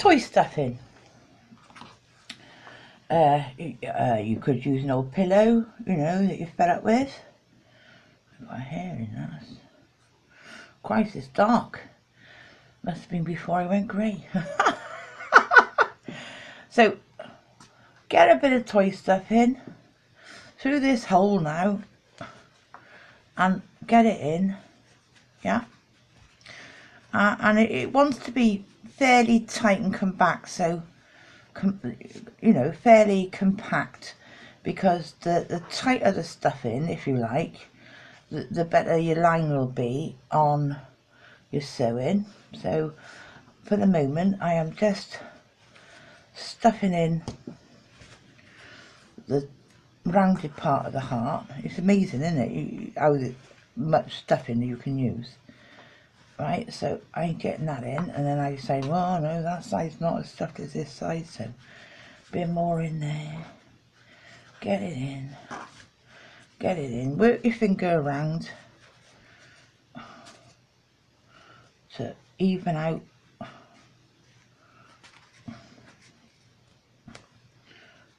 toy stuffing. You could use an old pillow, you know, that you're fed up with. I've got hair in that. Christ, it's dark. Must have been before I went grey. So, get a bit of toy stuffing through this hole now and get it in, yeah. And it wants to be fairly tight and compact, so you know, fairly compact, because the tighter the stuffing, if you like, the better your line will be on your sewing. So for the moment I am just stuffing in the rounded part of the heart. It's amazing, isn't it, how much stuffing you can use. Right, so I'm getting that in, and then I say, well, no, that side's not as stuffed as this side, so a bit more in there. Get it in. Get it in. Work your finger around to even out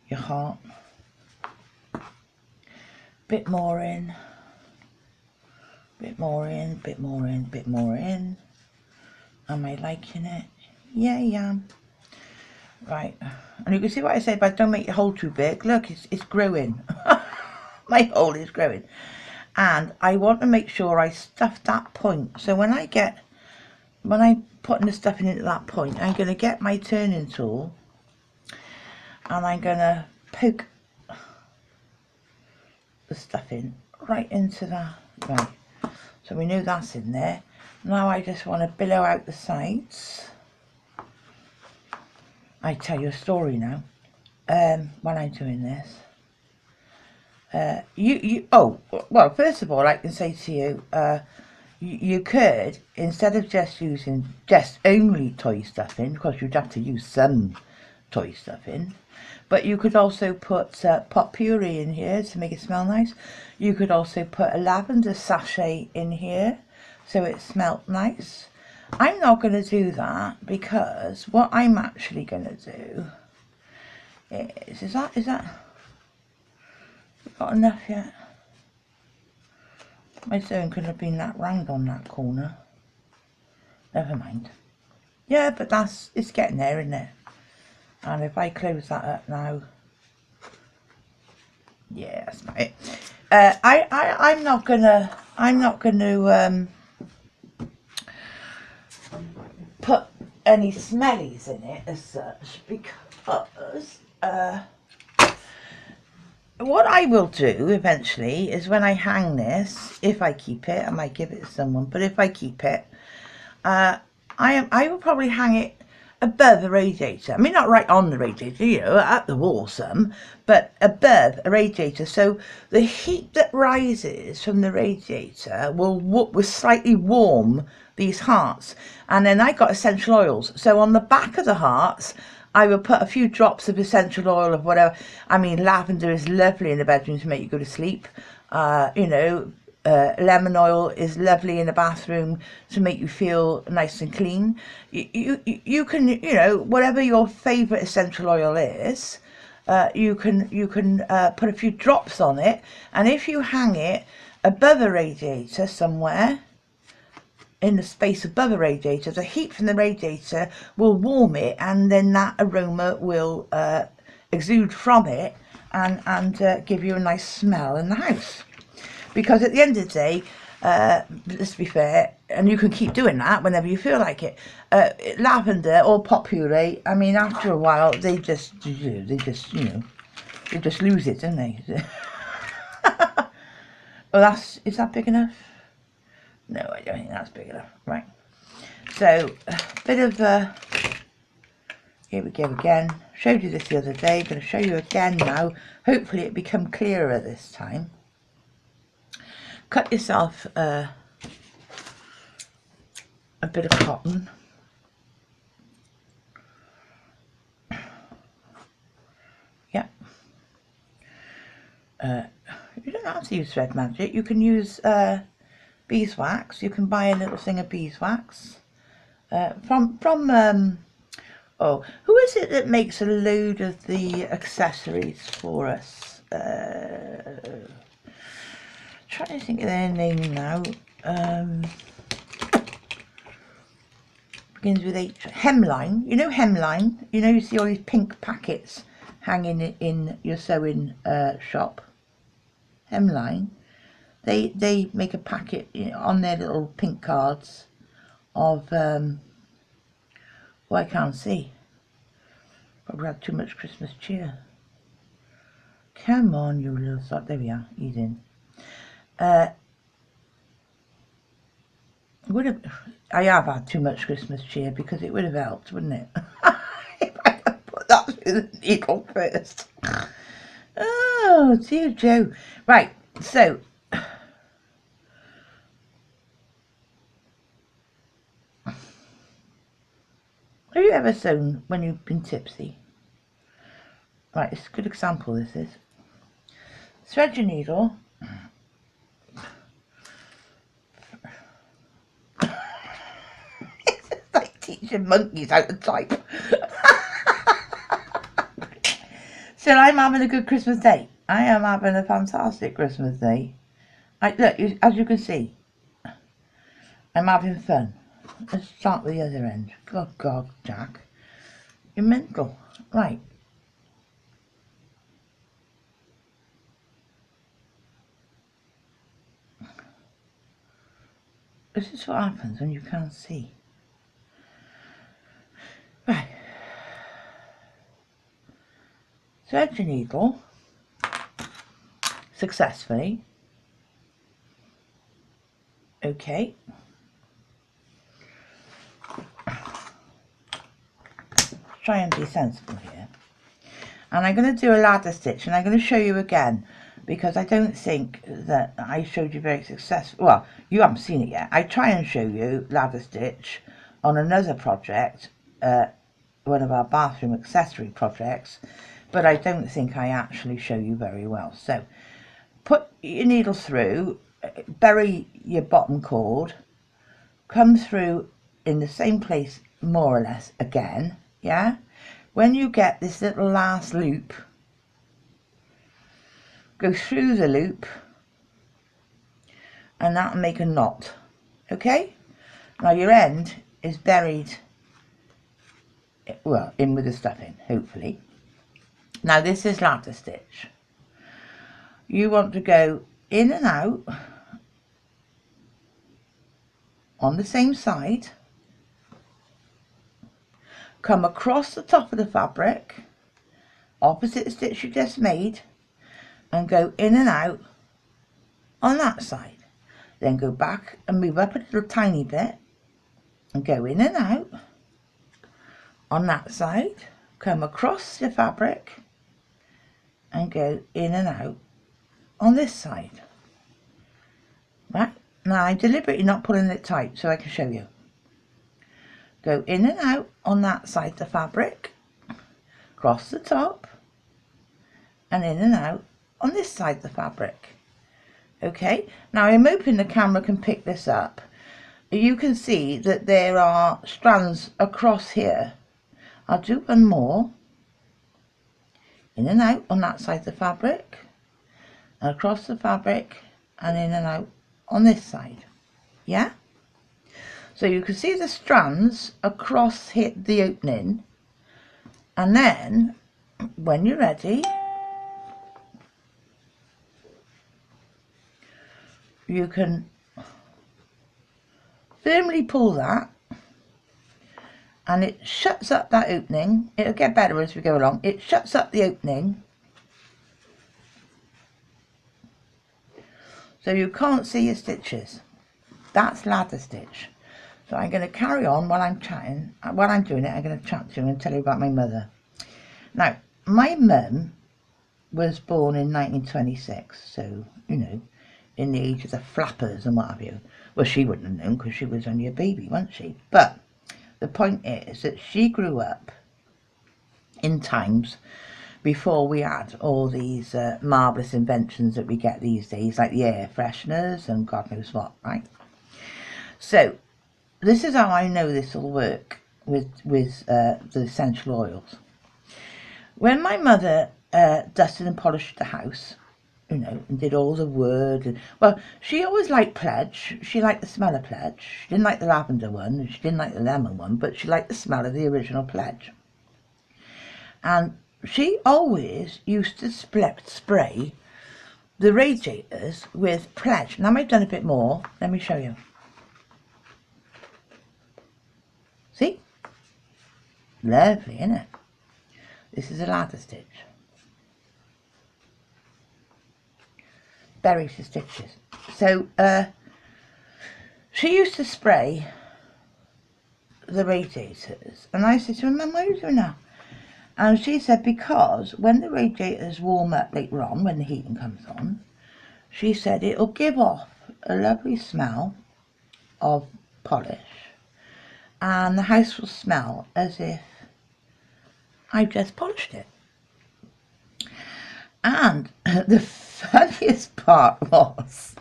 your heart. Bit more in. Bit more in, bit more in, bit more in. Am I liking it? Yeah, I am. Right, and you can see what I said, but don't make your hole too big. Look, it's growing. My hole is growing. And I want to make sure I stuff that point. So when I'm putting the stuffing into that point, I'm going to get my turning tool and I'm going to poke the stuffing right into that. Right. So we know that's in there. Now I just want to billow out the sides. I tell you a story now. While I'm doing this, oh well, first of all, I can say to you, you could, instead of just using only toy stuffing, because you'd have to use some toy stuffing, but you could also put pot puree in here to make it smell nice. You could also put a lavender sachet in here so it smelt nice. I'm not going to do that, because what I'm actually going to do is that got enough yet? My sewing couldn't have been that round on that corner. Never mind. Yeah, but it's getting there, isn't it? And if I close that up now, yeah, that's not it. I'm not gonna put any smellies in it as such, because what I will do eventually is, when I hang this, if I keep it, I might give it to someone, but if I keep it, I will probably hang it above the radiator. I mean, not right on the radiator, you know, at the wall some, but above a radiator, so the heat that rises from the radiator will slightly warm these hearts. And then I got essential oils, so on the back of the hearts I will put a few drops of essential oil of whatever. I mean, lavender is lovely in the bedroom to make you go to sleep. You know, lemon oil is lovely in the bathroom to make you feel nice and clean. You can, you know, whatever your favourite essential oil is, you can put a few drops on it, and if you hang it above a radiator somewhere, in the space above the radiator, the heat from the radiator will warm it, and then that aroma will exude from it and give you a nice smell in the house. Because at the end of the day, let's be fair, and you can keep doing that whenever you feel like it, lavender or pot puree, I mean, after a while they just lose it, don't they? Oh, is that big enough? No, I don't think that's big enough. Right, so a bit of here we go again. Showed you this the other day, going to show you again now. Hopefully it become clearer this time. Cut yourself a bit of cotton. Yeah. You don't have to use thread magic. You can use beeswax. You can buy a little thing of beeswax from Oh, who is it that makes a load of the accessories for us? Trying to think of their name now. Begins with H. Hemline. You know Hemline? You know, you see all these pink packets hanging in your sewing shop. Hemline. They make a packet, you know, on their little pink cards of well, I can't see. Probably had too much Christmas cheer. Come on, you little sod. There we are. He's in. Would have. I have had too much Christmas cheer because it would have helped, wouldn't it? If I had put that through the needle first. Oh dear Joe. Right. So. Have you ever sewn when you've been tipsy? Right, it's a good example, this is. Thread your needle. It's like teaching monkeys how to type. So I'm having a good Christmas day. I am having a fantastic Christmas day. Look, as you can see, I'm having fun. Let's start with the other end. God, Jack. You're mental. Right. This is what happens when you can't see. Right. Thread your needle successfully. Okay. Try and be sensible here. And I'm going to do a ladder stitch, and I'm going to show you again, because I don't think that I showed you very successful. Well, you haven't seen it yet. I try and show you ladder stitch on another project, one of our bathroom accessory projects, but I don't think I actually show you very well. So put your needle through, bury your bottom cord, come through in the same place more or less again, yeah? When you get this little last loop, go through the loop, and that'll make a knot, okay? Now your end is buried, well, in with the stuffing, hopefully. Now this is ladder stitch. You want to go in and out on the same side, come across the top of the fabric, opposite the stitch you just made, and go in and out on that side. Then go back and move up a little tiny bit and go in and out on that side, come across the fabric and go in and out on this side. Right, now I'm deliberately not pulling it tight so I can show you. Go in and out on that side of the fabric, across the top, and in and out on this side of the fabric. Okay, now I'm hoping the camera can pick this up. You can see that there are strands across here. I'll do one more. In and out on that side of the fabric, and across the fabric, and in and out on this side. Yeah? So you can see the strands across the opening, and then when you're ready, you can firmly pull that, and it shuts up that opening. It'll get better as we go along. It shuts up the opening so you can't see your stitches. That's ladder stitch. So I'm going to carry on while I'm chatting. While I'm doing it, I'm going to chat to you and tell you about my mother. Now, my mum was born in 1926, so, you know, in the age of the flappers and what have you. Well, she wouldn't have known because she was only a baby, wasn't she? But the point is that she grew up in times before we had all these marvellous inventions that we get these days, like the air fresheners and God knows what, right? So this is how I know this will work. with the essential oils. When my mother dusted and polished the house, you know, and did all the wood, and, well, she always liked Pledge. She liked the smell of Pledge. She didn't like the lavender one, and she didn't like the lemon one, but she liked the smell of the original Pledge. And she always used to spray the radiators with Pledge. Now I've done a bit more. Let me show you. See? Lovely, isn't it? This is a ladder stitch. Buries the stitches. So she used to spray the radiators, and I said to her, Mum, why are you doing that? And she said, because when the radiators warm up later on, when the heating comes on, she said it'll give off a lovely smell of polish, and the house will smell as if I've just polished it. And the funniest part was,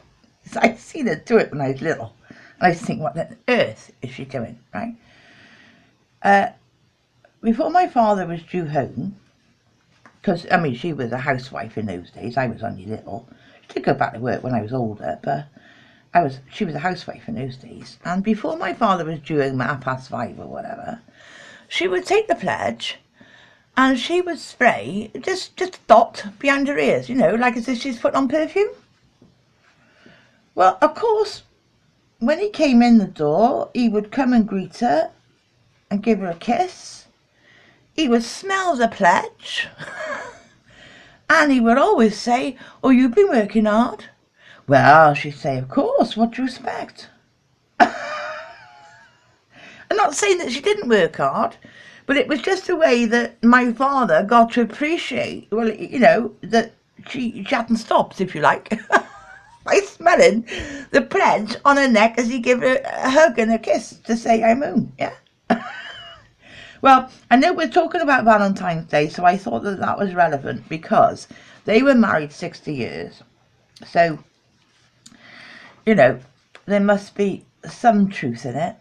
I'd seen her do it when I was little, and I was thinking, what on earth is she doing, right? Before my father was due home, because, I mean, she was a housewife in those days, I was only little. She did go back to work when I was older, but she was a housewife in those days. And before my father was due home at 5:30 or whatever, she would take the Pledge and she would spray just a dot behind her ears, you know, like as if she's putting on perfume. Well, of course, when he came in the door, he would come and greet her and give her a kiss. He would smell the Pledge. And he would always say, oh, you've been working hard. Well, she'd say, of course, what do you expect? I'm not saying that she didn't work hard, but it was just a way that my father got to appreciate, well, you know, that she hadn't stopped, if you like, by smelling the Pledge on her neck as he gave her a hug and a kiss to say, I'm home, yeah? Well, I know we're talking about Valentine's Day, so I thought that that was relevant because they were married 60 years. So, you know, there must be some truth in it.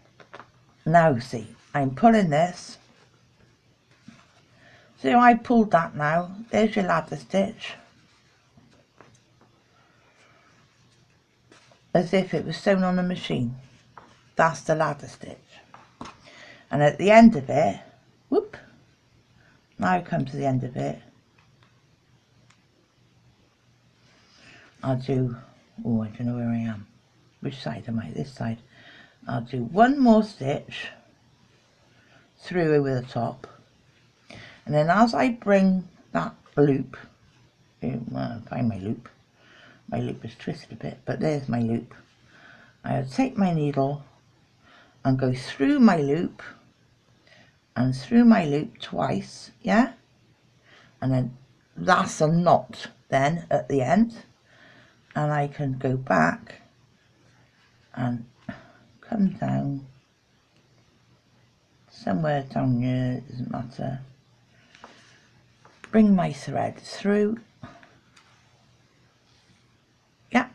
Now, see, I'm pulling this. So I pulled that now. There's your ladder stitch. As if it was sewn on a machine. That's the ladder stitch. And at the end of it, whoop, now I come to the end of it, I'll do, oh, I don't know where I am. Which side am I? This side. I'll do one more stitch through over the top. And then as I bring that loop, find my loop. My loop is twisted a bit, but there's my loop. I'll take my needle and go through my loop and through my loop twice, yeah? And then that's a knot then at the end. And I can go back and come down somewhere down here, it doesn't matter. Bring my thread through. Yeah.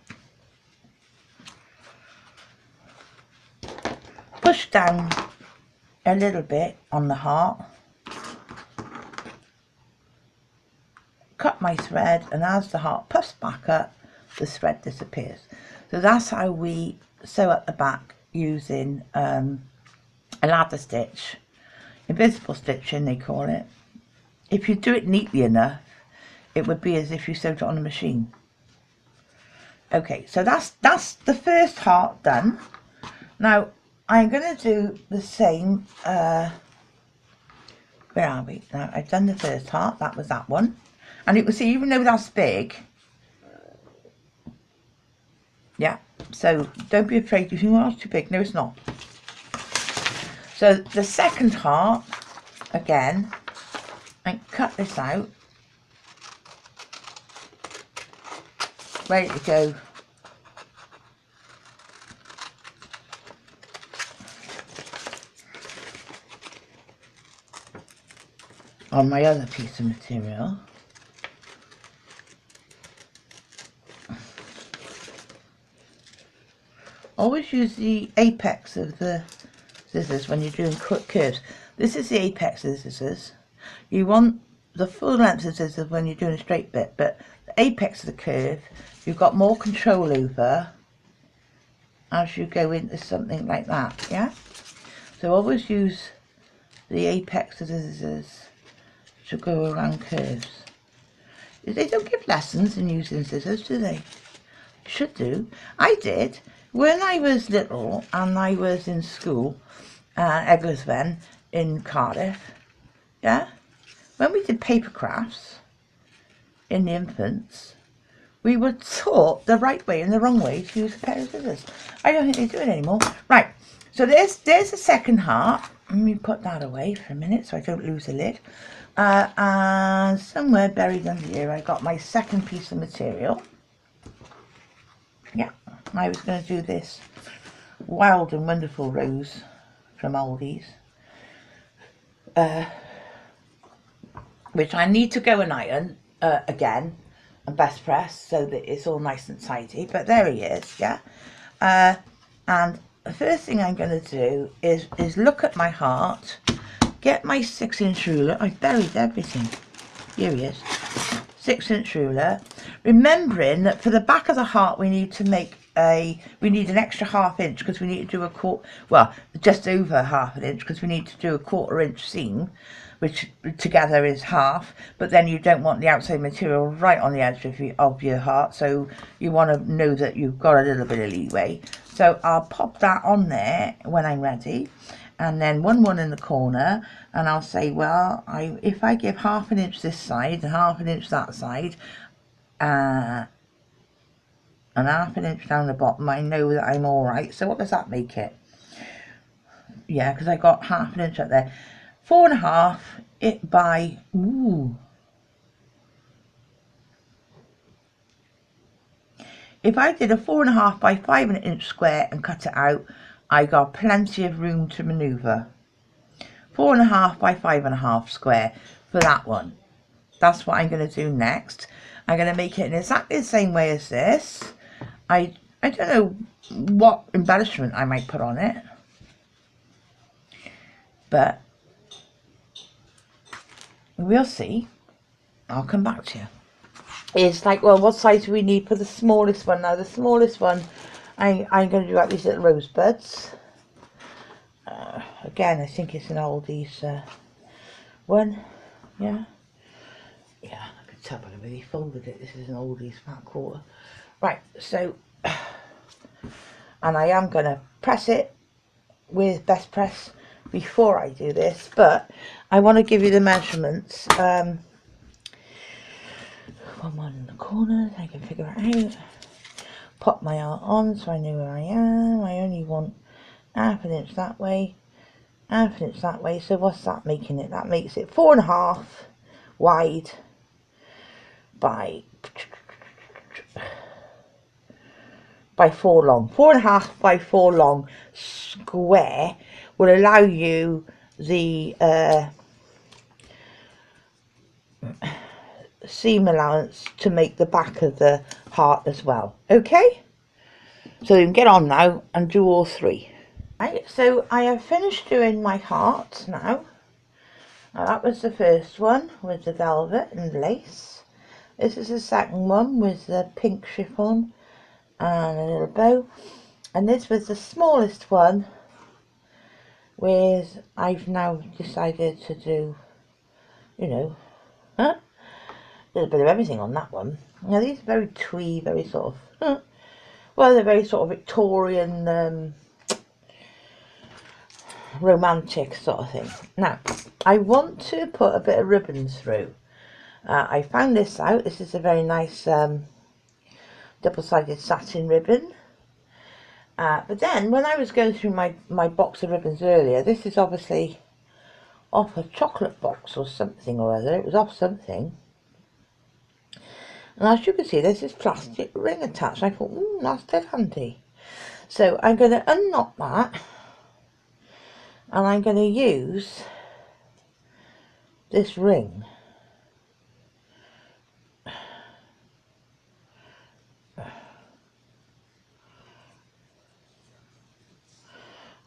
Push down a little bit on the heart. Cut my thread, and as the heart puffs back up, the thread disappears. So that's how we sew at the back using a ladder stitch, invisible stitching they call it. If you do it neatly enough, it would be as if you sewed it on a machine. Okay, so that's the first heart done. Now I'm going to do the same. Where are we? Now I've done the first heart. That was that one, and you can see even though that's big. Yeah, so don't be afraid. You think, well, it's too big. No, it's not. So the second heart, again, and cut this out. Ready to go. On my other piece of material. Always use the apex of the scissors when you're doing quick curves. This is the apex of the scissors. You want the full length of the scissors when you're doing a straight bit, but the apex of the curve you've got more control over as you go into something like that, yeah? So always use the apex of the scissors to go around curves. They don't give lessons in using scissors, do they? Should do. I did. When I was little and I was in school, Eglesven in Cardiff, yeah? When we did paper crafts in the infants, we were taught the right way and the wrong way to use a pair of scissors. I don't think they do it anymore. Right, so there's the second heart. Let me put that away for a minute so I don't lose the lid. And somewhere buried under here I got my second piece of material. Yeah, I was going to do this Wild and Wonderful Rose from Aldi's, which I need to go and iron again and best press so that it's all nice and tidy. But there he is, yeah. And the first thing I'm going to do is look at my heart, get my 6-inch ruler. I buried everything. Here he is. 6-inch ruler, remembering that for the back of the heart we need to make we need an extra ½ inch because we need to do a quarter, well, just over ½ an inch because we need to do a 1/4 inch seam, which together is half, but then you don't want the outside material right on the edge of your heart, so you want to know that you've got a little bit of leeway. So I'll pop that on there when I'm ready, and then one in the corner, and I'll say, well, if I give ½ an inch this side and ½ an inch that side, and ½ an inch down the bottom, I know that I'm all right. So what does that make it? Yeah, because I got ½ an inch up there. 4.5 it by, ooh. If I did a 4.5 by 5 inch square and cut it out, I got plenty of room to manoeuvre. 4.5 by 5.5 square for that one. That's what I'm going to do next. I'm going to make it in exactly the same way as this. I don't know what embellishment I might put on it, but we'll see. I'll come back to you. It's like, well, what size do we need for the smallest one? Now the smallest one, I'm going to do like these little rosebuds. Again, I think it's an Aldi's one. Yeah, I could tell by the way they folded it. This is an Aldi's fat quarter. Right, so, and I am going to press it with best press before I do this, but I want to give you the measurements. One in the corner, I can figure it out. Pop my art on so I know where I am. I only want ½ an inch that way, ½ an inch that way. So what's that making it? That makes it 4.5 wide by 4 long. 4.5 by 4 long square will allow you the seam allowance to make the back of the heart as well. Okay, so you can get on now and do all three. Right, so I have finished doing my heart now. Now that was the first one with the velvet and lace. This is the second one with the pink chiffon and a little bow, and this was the smallest one with, I've now decided to do, you know, a little bit of everything on that one. Now these are very twee, very sort of, well, they're very sort of Victorian, romantic sort of thing. Now, I want to put a bit of ribbons through. I found this out. This is a very nice double-sided satin ribbon. But then, when I was going through my box of ribbons earlier, this is obviously off a chocolate box or something or other. It was off something. And as you can see, there's this plastic ring attached. I thought, that's dead handy. So I'm going to unknot that, and I'm going to use this ring.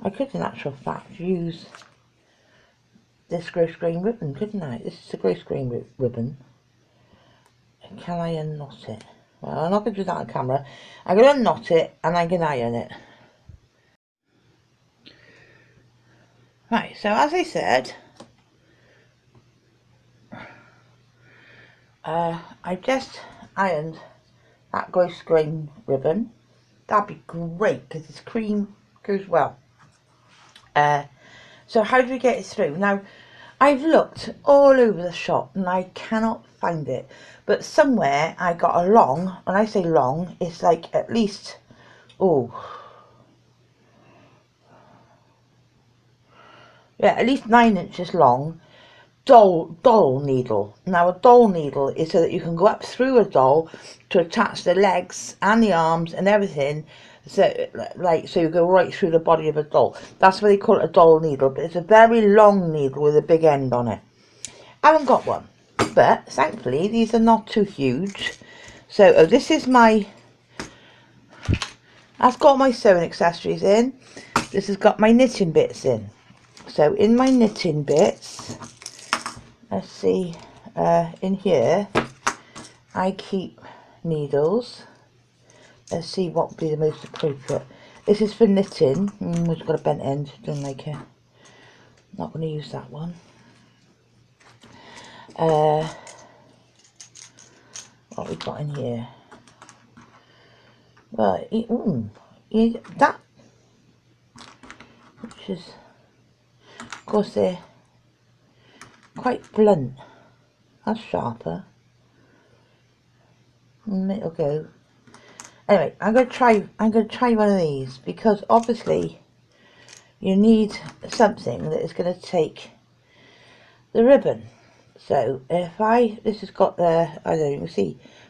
I could in actual fact use this gross grain ribbon, couldn't I? This is a gross grain ribbon. Can I unknot it? Well, I'm not going to do that on camera. I'm going to unknot it and I'm going to iron it. Right, so as I said, I've just ironed that gross grain ribbon. That'd be great because this cream goes well. So how do we get it through? Now, I've looked all over the shop and I cannot find it. But somewhere I got a long, when I say long, it's like at least, at least 9 inches long, doll needle. Now a doll needle is so that you can go up through a doll to attach the legs and the arms and everything, so you go right through the body of a doll. That's why they call it a doll needle, but it's a very long needle with a big end on it. I haven't got one, but thankfully these are not too huge. So this is my, that's got my sewing accessories in. This has got my knitting bits in. So in my knitting bits, let's see, in here I keep needles. Let's see what would be the most appropriate. This is for knitting. It's got a bent end, don't like it. Not going to use that one. What we got in here? Well, that, which is, of course, they're quite blunt. That's sharper. It'll go. Anyway, I'm gonna try one of these because obviously you need something that is going to take the ribbon. So if this has got the, I don't know,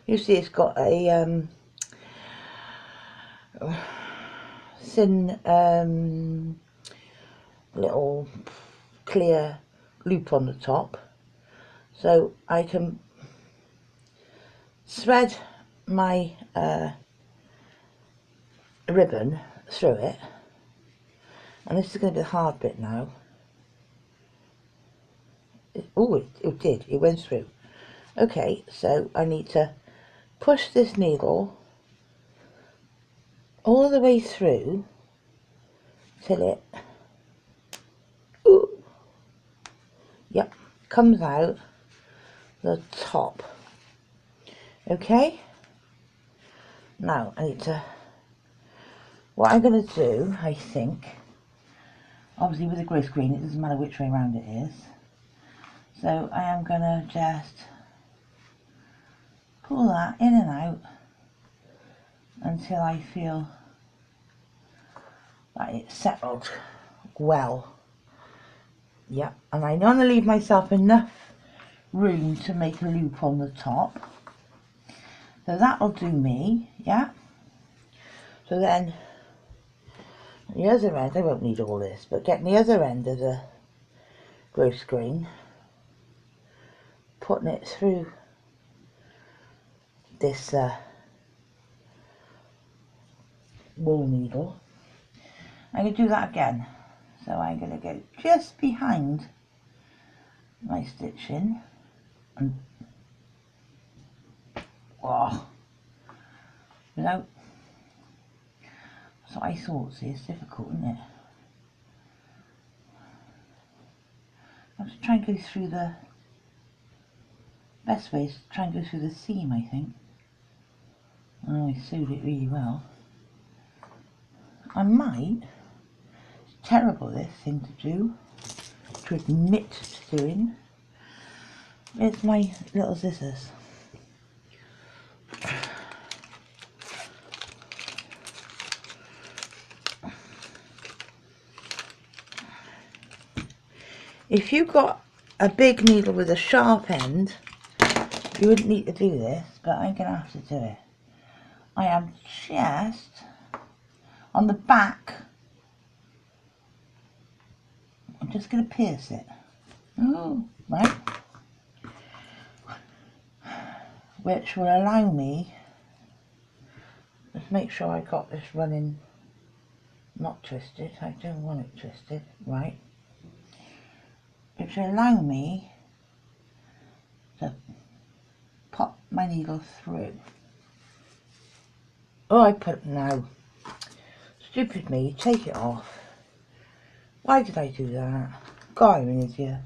you see it's got a thin little clear loop on the top, so I can thread my ribbon through it, and this is going to be the hard bit now. It went through. Okay, so I need to push this needle all the way through till it comes out the top. Okay, now I need to, what I'm going to do, I think, obviously with the gross grain it doesn't matter which way around it is, so I am going to just pull that in and out until I feel that it's settled well. Yep, and I want to leave myself enough room to make a loop on the top, so that'll do me. Yeah, so then the other end, I won't need all this, but getting the other end of the gross grain, putting it through this wool needle. I'm going to do that again, so I'm going to go just behind my stitching and without, so I thought, see, it's difficult, isn't it? I have to try and go through the, best way is to try and go through the seam, I think. Oh, I sewed it really well. I might, it's terrible this thing to do, to admit to doing. Where's my little scissors? If you got a big needle with a sharp end, you wouldn't need to do this, but I'm going to have to do it. I am just on the back, I'm just going to pierce it. Oh, right. Which will allow me, let's make sure I got this running not twisted. I don't want it twisted, right. Which which allow me to pop my needle through. Oh, I put now. Stupid me, take it off. Why did I do that? God, I'm an idiot.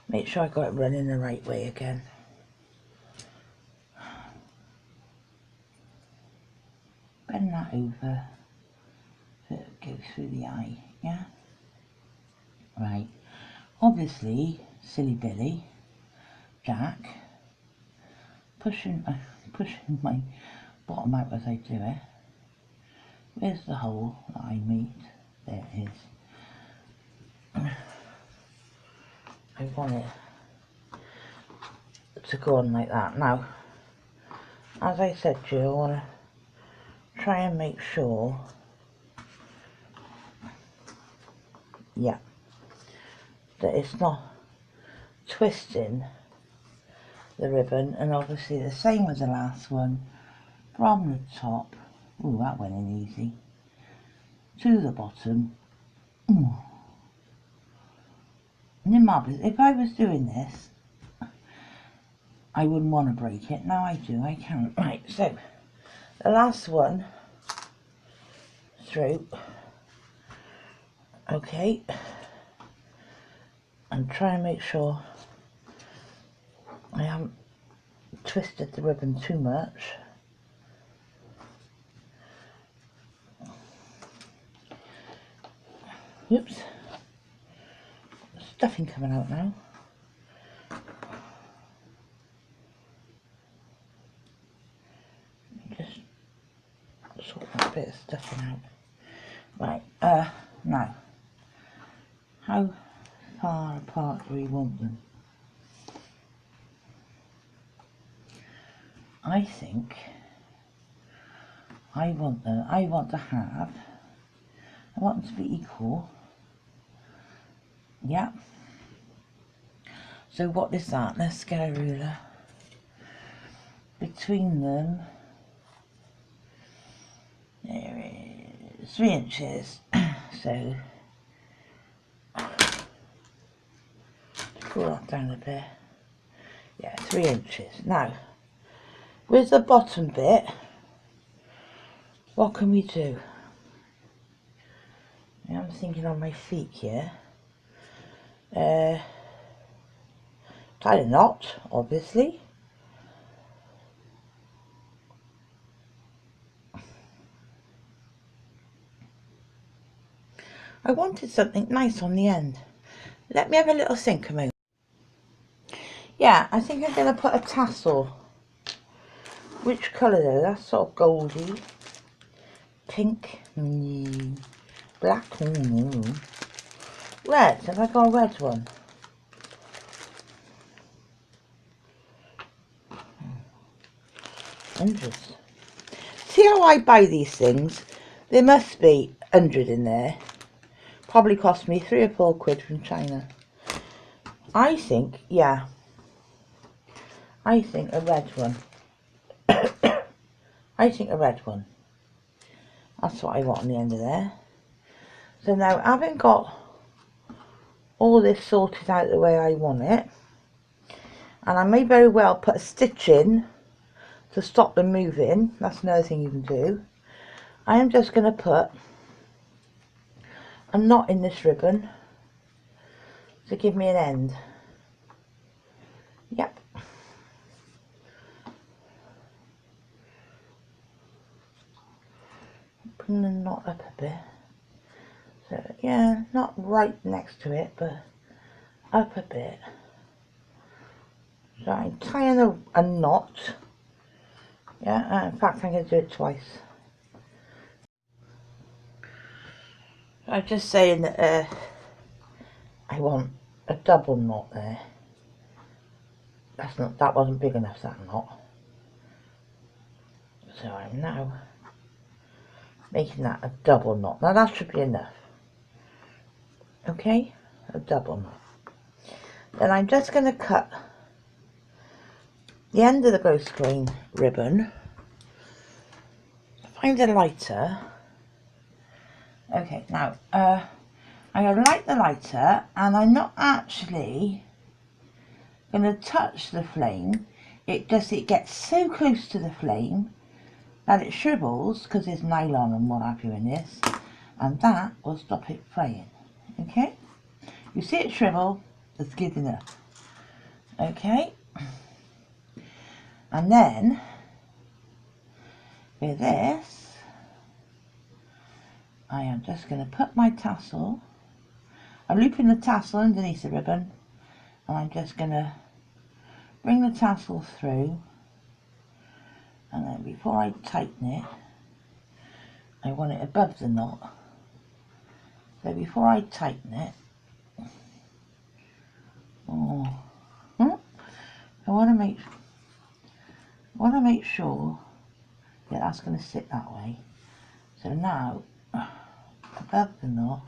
Make sure I got it running the right way again. Bend that over so it goes through the eye, yeah? Right. Obviously, silly Billy, Jack, pushing my bottom out as I do it. Where's the hole that I made? There it is. I want it to go on like that. Now, as I said to you, I want to try and make sure, yeah, that it's not twisting the ribbon, and obviously the same as the last one, from the top, ooh, that went in easy, to the bottom. Ooh. And in marbles, if I was doing this, I wouldn't want to break it. Now I do, I can. Right, so the last one through, okay, and try and make sure I haven't twisted the ribbon too much. Oops, stuffing coming out now. Just sort that bit of stuffing out. Right, now, how far apart do we want them? I think I want them to be equal. Yeah. So what is that? Let's get a ruler. Between them, there is 3 inches. So pull that down a bit. Yeah, 3 inches. Now, with the bottom bit, what can we do? I'm thinking on my feet here. Tie a knot, obviously. I wanted something nice on the end. Let me have a little think a moment. Yeah, I think I'm going to put a tassel. Which colour though? That's sort of goldy. Pink. Black. Red. Have I got a red one? Hundreds. See how I buy these things? There must be 100 in there. Probably cost me 3 or 4 quid from China. I think, yeah. I think a red one. I think a red one. That's what I want on the end of there. So now, having got all this sorted out the way I want it, and I may very well put a stitch in to stop them moving. That's another thing you can do. I am just going to put a knot in this ribbon to give me an end. Yep. Bring the knot up a bit. So yeah, not right next to it, but up a bit. So I'm tying a knot. Yeah, in fact I'm going to do it twice. I'm just saying that I want a double knot there. That wasn't big enough, that knot. So I'm now making that a double knot. Now that should be enough. Okay, a double knot. Then I'm just going to cut the end of the grosgrain ribbon. Find a lighter. Okay, now I'm going to light the lighter, and I'm not actually going to touch the flame. It gets so close to the flame that it shrivels, because there's nylon and what have you in this, and that will stop it frying. Okay, you see it shrivel, that's good enough. Okay, and then with this I am just going to put my tassel, I'm looping the tassel underneath the ribbon, and I'm just going to bring the tassel through, and then before I tighten it, I want it above the knot. So before I tighten it, I want to make sure that that's going to sit that way. So now, above the knot,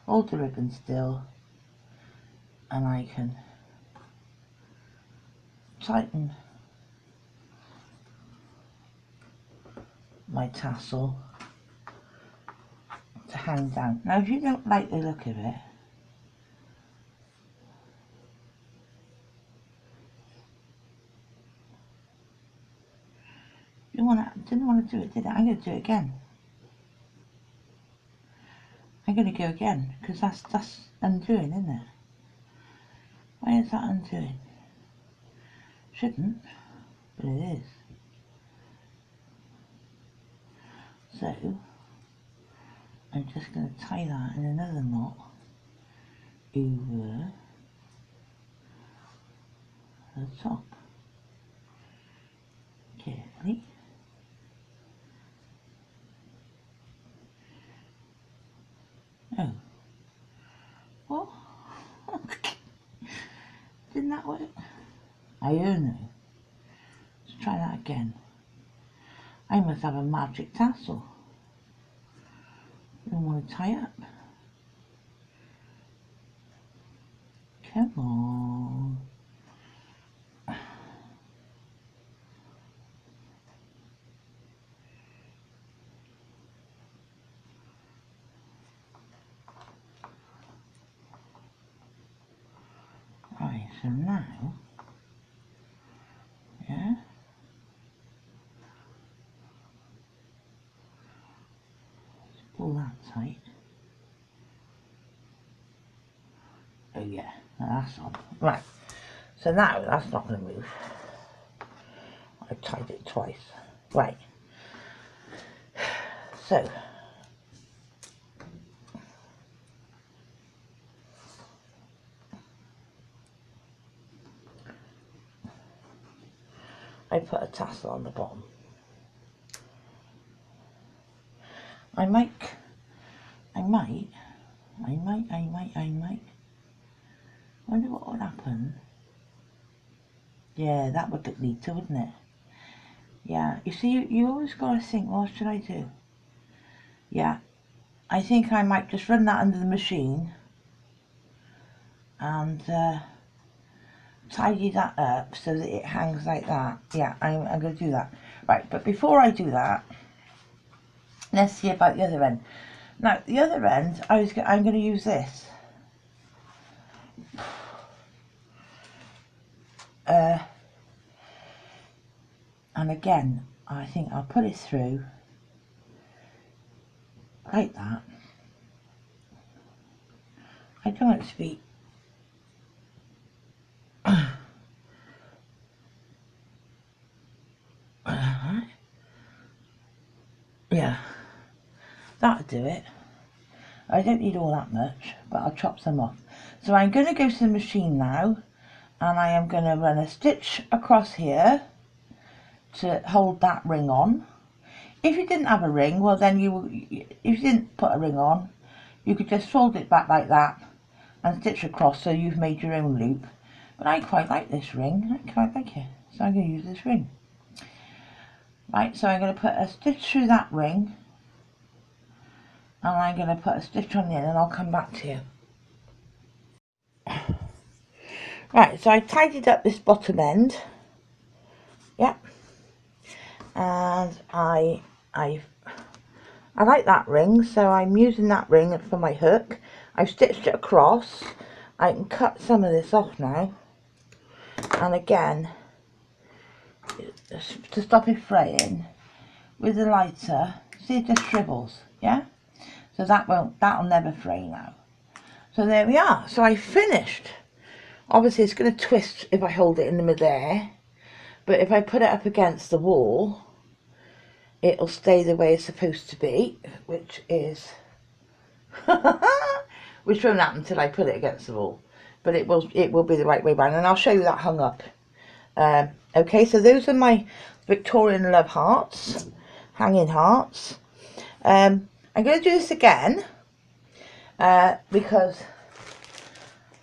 hold the ribbon still, and I can tighten my tassel to hang down. Now if you don't like the look of it, didn't want to do it, did I? I'm going to do it again. I'm going to go again, because that's undoing, isn't it? Why is that undoing? Shouldn't, but it is. So I'm just going to tie that in another knot over the top carefully. Oh, what? Didn't that work? I don't know. Let's try that again. I must have a magic tassel. I don't want to tie up. Come on. Right, so now, yeah, let's pull that tight. Oh yeah, now that's on. Right, so now that's not going to move. I've tied it twice. Right, so I put a tassel on the bottom. I might. Wonder what would happen. Yeah, that would look neater, wouldn't it? Yeah, you see, you always got to think, what should I do? Yeah, I think I might just run that under the machine and tidy that up so that it hangs like that. Yeah, I'm going to do that. Right, but before I do that, let's see about the other end. Now, the other end, I'm going to use this. And again, I think I'll put it through like that. I don't want it to be yeah, that'll do it. I don't need all that much, but I'll chop some off. So I'm going to go to the machine now, and I am going to run a stitch across here to hold that ring on. If you didn't have a ring, well then if you didn't put a ring on, you could just fold it back like that and stitch across so you've made your own loop. But I quite like this ring, I quite like it, so I'm going to use this ring. Right, so I'm going to put a stitch through that ring, and I'm going to put a stitch on the end, and I'll come back to you. Right, so I tidied up this bottom end, yep, and I like that ring, so I'm using that ring for my hook. I've stitched it across. I can cut some of this off now, and again, to stop it fraying, with the lighter, see it just shrivels, yeah? So that'll never fray now. So there we are. So I finished. Obviously it's going to twist if I hold it in the midair, but if I put it up against the wall, it'll stay the way it's supposed to be, which is which won't happen until I put it against the wall, but it will be the right way round, and I'll show you that hung up. Okay, so those are my Victorian love hearts, hanging hearts. I'm going to do this again because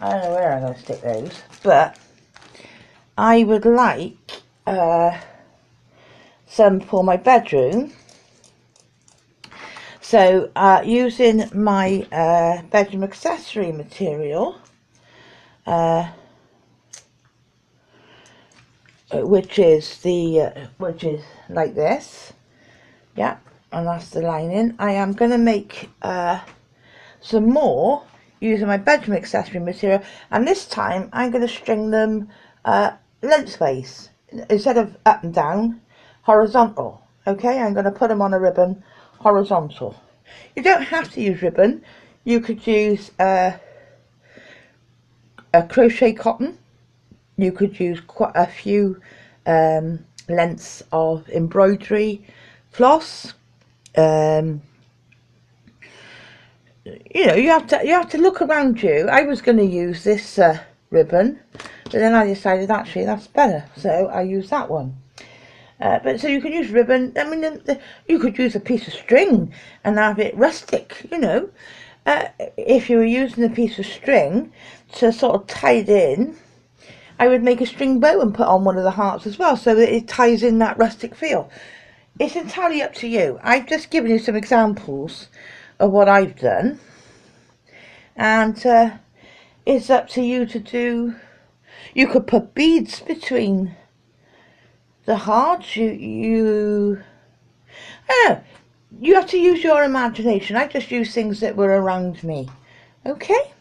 I don't know where I'm going to stick those, but I would like some for my bedroom. So using my bedroom accessory material, which is like this, yeah, and that's the lining. I am going to make some more using my bedroom accessory material, and this time I'm going to string them lengthways instead of up and down, horizontal. Okay, I'm going to put them on a ribbon horizontal. You don't have to use ribbon. You could use a crochet cotton. You could use quite a few lengths of embroidery floss. You know, you have to look around you. I was going to use this ribbon, but then I decided actually that's better, so I use that one. But so you can use ribbon. I mean, you could use a piece of string and have it rustic, you know. If you were using a piece of string to sort of tie it in, I would make a string bow and put on one of the hearts as well, so that it ties in that rustic feel. It's entirely up to you. I've just given you some examples of what I've done, and it's up to you to do. You could put beads between the hearts. I don't know, you have to use your imagination. I just used things that were around me. Okay,